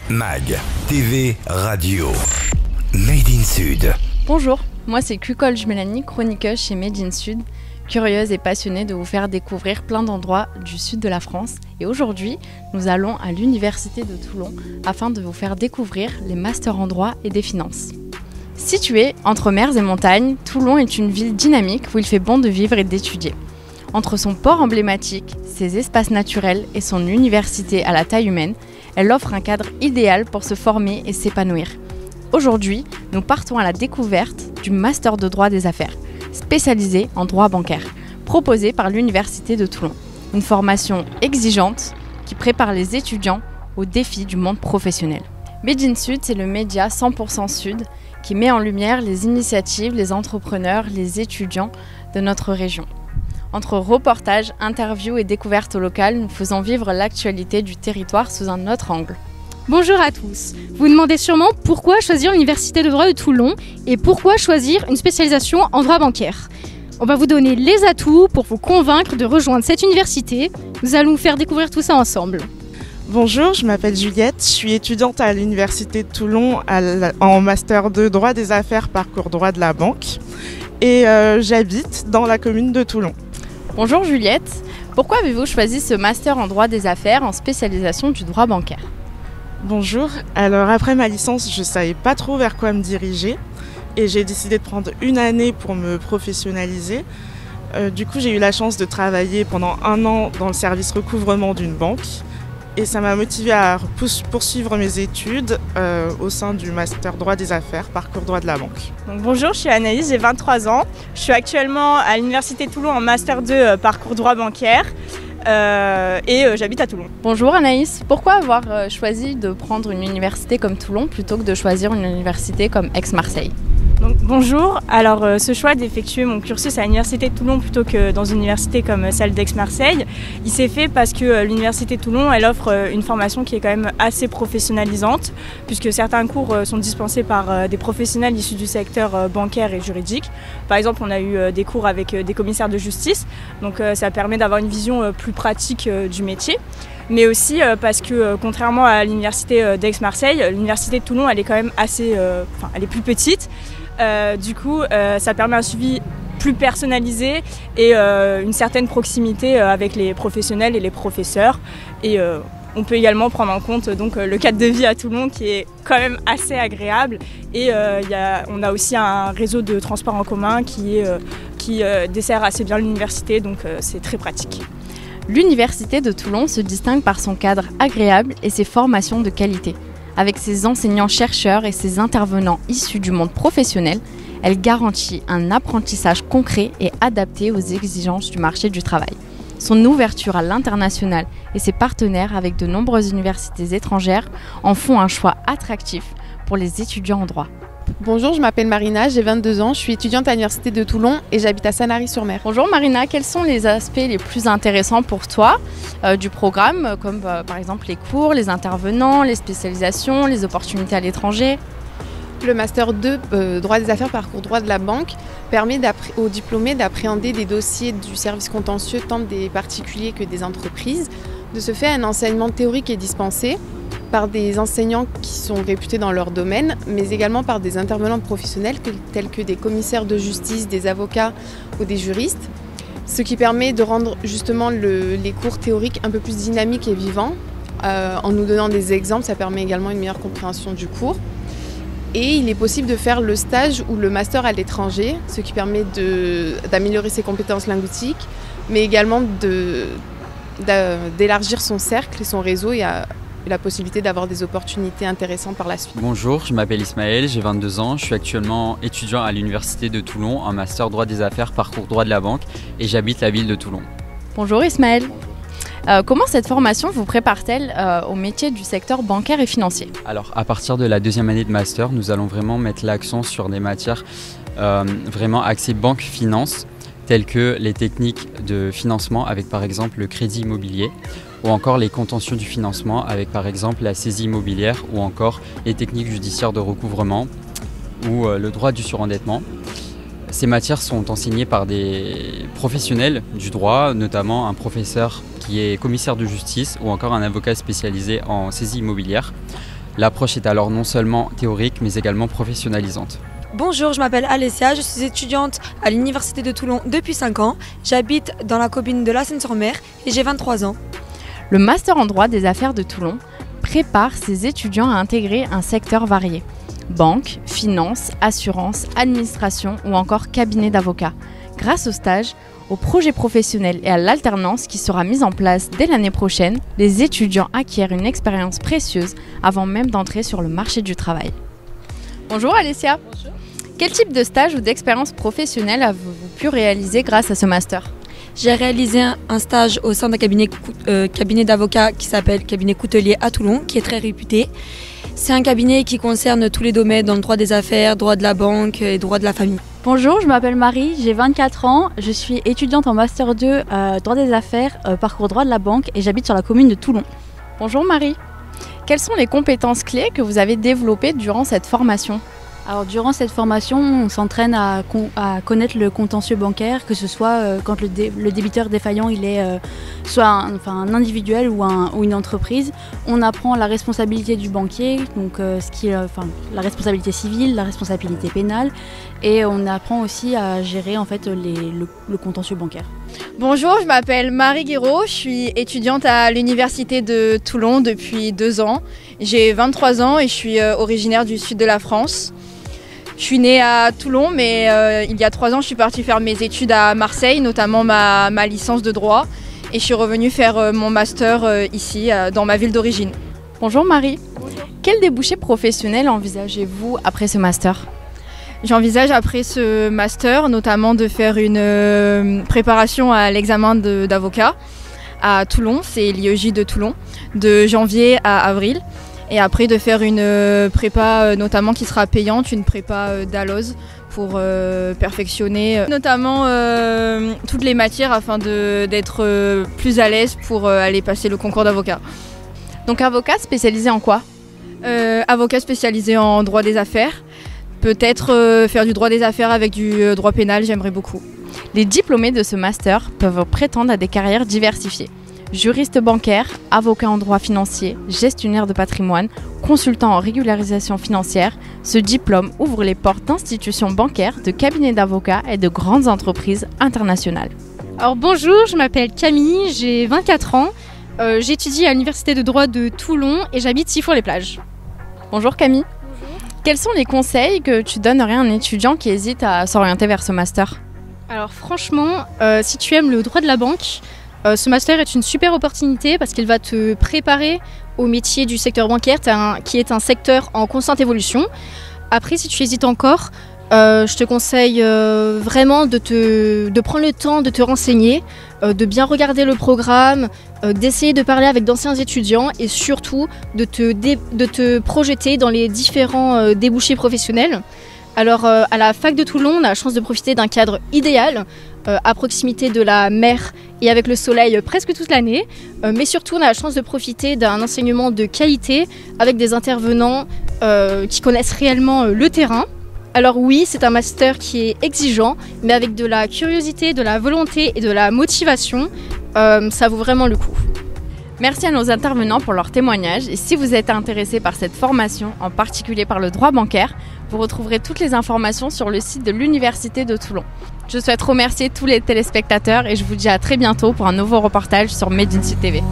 MAG, TV, radio. Made in Sud. Bonjour, moi c'est Cucolge Mélanie, chroniqueuse chez Made in Sud, curieuse et passionnée de vous faire découvrir plein d'endroits du sud de la France. Et aujourd'hui, nous allons à l'Université de Toulon afin de vous faire découvrir les masters en droit et des finances. Située entre mers et montagnes, Toulon est une ville dynamique où il fait bon de vivre et d'étudier. Entre son port emblématique, ses espaces naturels et son université à la taille humaine, elle offre un cadre idéal pour se former et s'épanouir. Aujourd'hui, nous partons à la découverte du Master de droit des affaires, spécialisé en droit bancaire, proposé par l'Université de Toulon. Une formation exigeante qui prépare les étudiants aux défis du monde professionnel. Made in Sud, c'est le média 100% Sud qui met en lumière les initiatives, les entrepreneurs, les étudiants de notre région. Entre reportages, interviews et découvertes locales, nous faisons vivre l'actualité du territoire sous un autre angle. Bonjour à tous. Vous vous demandez sûrement pourquoi choisir l'Université de droit de Toulon et pourquoi choisir une spécialisation en droit bancaire. On va vous donner les atouts pour vous convaincre de rejoindre cette université. Nous allons vous faire découvrir tout ça ensemble. Bonjour, je m'appelle Juliette, je suis étudiante à l'Université de Toulon en Master de droit des affaires, parcours droit de la banque et j'habite dans la commune de Toulon. Bonjour Juliette, pourquoi avez-vous choisi ce master en droit des affaires en spécialisation du droit bancaire ? Bonjour, alors après ma licence, je ne savais pas trop vers quoi me diriger et j'ai décidé de prendre une année pour me professionnaliser. Du coup, j'ai eu la chance de travailler pendant 1 an dans le service recouvrement d'une banque et ça m'a motivée à poursuivre mes études au sein du Master droit des affaires, parcours droit de la banque. Donc bonjour, je suis Anaïs, j'ai 23 ans. Je suis actuellement à l'Université de Toulon en Master 2 parcours droit bancaire et j'habite à Toulon. Bonjour Anaïs, pourquoi avoir choisi de prendre une université comme Toulon plutôt que de choisir une université comme Aix-Marseille ? Donc, bonjour, alors ce choix d'effectuer mon cursus à l'Université de Toulon plutôt que dans une université comme celle d'Aix-Marseille, il s'est fait parce que l'Université de Toulon, elle offre une formation qui est quand même assez professionnalisante puisque certains cours sont dispensés par des professionnels issus du secteur bancaire et juridique. Par exemple, on a eu des cours avec des commissaires de justice, donc ça permet d'avoir une vision plus pratique du métier. Mais aussi parce que contrairement à l'université d'Aix-Marseille, l'université de Toulon elle est quand même assez, elle est plus petite. Du coup, ça permet un suivi plus personnalisé et une certaine proximité avec les professionnels et les professeurs. Et on peut également prendre en compte donc, le cadre de vie à Toulon qui est quand même assez agréable. Et on a aussi un réseau de transport en commun qui dessert assez bien l'université, donc c'est très pratique. L'Université de Toulon se distingue par son cadre agréable et ses formations de qualité. Avec ses enseignants-chercheurs et ses intervenants issus du monde professionnel, elle garantit un apprentissage concret et adapté aux exigences du marché du travail. Son ouverture à l'international et ses partenaires avec de nombreuses universités étrangères en font un choix attractif pour les étudiants en droit. Bonjour, je m'appelle Marina, j'ai 22 ans, je suis étudiante à l'Université de Toulon et j'habite à Sanary-sur-Mer. Bonjour Marina, quels sont les aspects les plus intéressants pour toi du programme, comme par exemple les cours, les intervenants, les spécialisations, les opportunités à l'étranger ? Le Master 2 droit des affaires, parcours droit de la banque permet aux diplômés d'appréhender des dossiers du service contentieux tant des particuliers que des entreprises. De ce fait, un enseignement théorique est dispensé par des enseignants qui sont réputés dans leur domaine, mais également par des intervenants professionnels tels que des commissaires de justice, des avocats ou des juristes, ce qui permet de rendre justement les cours théoriques un peu plus dynamiques et vivants. En nous donnant des exemples, ça permet également une meilleure compréhension du cours. Et il est possible de faire le stage ou le master à l'étranger, ce qui permet d'améliorer ses compétences linguistiques, mais également d'élargir son cercle et son réseau et la possibilité d'avoir des opportunités intéressantes par la suite. Bonjour, je m'appelle Ismaël, j'ai 22 ans, je suis actuellement étudiant à l'Université de Toulon en Master droit des affaires, parcours droit de la banque et j'habite la ville de Toulon. Bonjour Ismaël. Comment cette formation vous prépare-t-elle au métier du secteur bancaire et financier ? Alors, à partir de la 2e année de master, nous allons vraiment mettre l'accent sur des matières vraiment axées banque-finance, telles que les techniques de financement avec par exemple le crédit immobilier, ou encore les contentieux du financement avec par exemple la saisie immobilière, ou encore les techniques judiciaires de recouvrement, ou le droit du surendettement. Ces matières sont enseignées par des professionnels du droit, notamment un professeur qui est commissaire de justice ou encore un avocat spécialisé en saisie immobilière. L'approche est alors non seulement théorique mais également professionnalisante. Bonjour, je m'appelle Alessia, je suis étudiante à l'Université de Toulon depuis 5 ans. J'habite dans la commune de La Seine-sur-Mer et j'ai 23 ans. Le Master en droit des affaires de Toulon prépare ses étudiants à intégrer un secteur varié. Banque, finance, assurance, administration ou encore cabinet d'avocats. Grâce au stage, au projet professionnel et à l'alternance qui sera mise en place dès l'année prochaine, les étudiants acquièrent une expérience précieuse avant même d'entrer sur le marché du travail. Bonjour Alessia. Bonjour. Quel type de stage ou d'expérience professionnelle avez-vous pu réaliser grâce à ce master ? J'ai réalisé un stage au sein d'un cabinet d'avocats qui s'appelle Cabinet Coutelier à Toulon, qui est très réputé. C'est un cabinet qui concerne tous les domaines dans le droit des affaires, droit de la banque et droit de la famille. Bonjour, je m'appelle Marie, j'ai 24 ans, je suis étudiante en Master 2 droit des affaires, parcours droit de la banque et j'habite sur la commune de Toulon. Bonjour Marie. Quelles sont les compétences clés que vous avez développées durant cette formation ? Alors durant cette formation, on s'entraîne à connaître le contentieux bancaire, que ce soit quand le débiteur défaillant il est soit un individuel ou une entreprise. On apprend la responsabilité du banquier, donc la responsabilité civile, la responsabilité pénale, et on apprend aussi à gérer en fait le contentieux bancaire. Bonjour, je m'appelle Marie Guiraud, je suis étudiante à l'Université de Toulon depuis 2 ans. J'ai 23 ans et je suis originaire du sud de la France. Je suis née à Toulon, mais il y a 3 ans, je suis partie faire mes études à Marseille, notamment ma licence de droit. Et je suis revenue faire mon master ici, dans ma ville d'origine. Bonjour Marie. Bonjour. Quel débouché professionnel envisagez-vous après ce master ? J'envisage après ce master notamment de faire une préparation à l'examen d'avocat à Toulon, c'est l'IEJ de Toulon, de janvier à avril. Et après de faire une prépa notamment qui sera payante, une prépa d'ALOZ pour perfectionner notamment toutes les matières afin d'être plus à l'aise pour aller passer le concours d'avocat. Donc avocat spécialisé en quoi ? Avocat spécialisé en droit des affaires. Peut-être faire du droit des affaires avec du droit pénal, j'aimerais beaucoup. Les diplômés de ce master peuvent prétendre à des carrières diversifiées. Juriste bancaire, avocat en droit financier, gestionnaire de patrimoine, consultant en régularisation financière, ce diplôme ouvre les portes d'institutions bancaires, de cabinets d'avocats et de grandes entreprises internationales. Alors bonjour, je m'appelle Camille, j'ai 24 ans, j'étudie à l'Université de droit de Toulon et j'habite Sifour-les-Plages. Bonjour Camille. Bonjour. Quels sont les conseils que tu donnerais à un étudiant qui hésite à s'orienter vers ce master ? Alors franchement, si tu aimes le droit de la banque, ce master est une super opportunité parce qu'il va te préparer au métier du secteur bancaire qui est un secteur en constante évolution. Après, si tu hésites encore, je te conseille vraiment de prendre le temps de te renseigner, de bien regarder le programme, d'essayer de parler avec d'anciens étudiants et surtout de te projeter dans les différents débouchés professionnels. Alors à la fac de Toulon, on a la chance de profiter d'un cadre idéal à proximité de la mer et avec le soleil presque toute l'année, mais surtout on a la chance de profiter d'un enseignement de qualité avec des intervenants qui connaissent réellement le terrain. Alors oui, c'est un master qui est exigeant, mais avec de la curiosité, de la volonté et de la motivation, ça vaut vraiment le coup. Merci à nos intervenants pour leur témoignage et si vous êtes intéressé par cette formation, en particulier par le droit bancaire, vous retrouverez toutes les informations sur le site de l'Université de Toulon. Je souhaite remercier tous les téléspectateurs et je vous dis à très bientôt pour un nouveau reportage sur Made in Sud TV.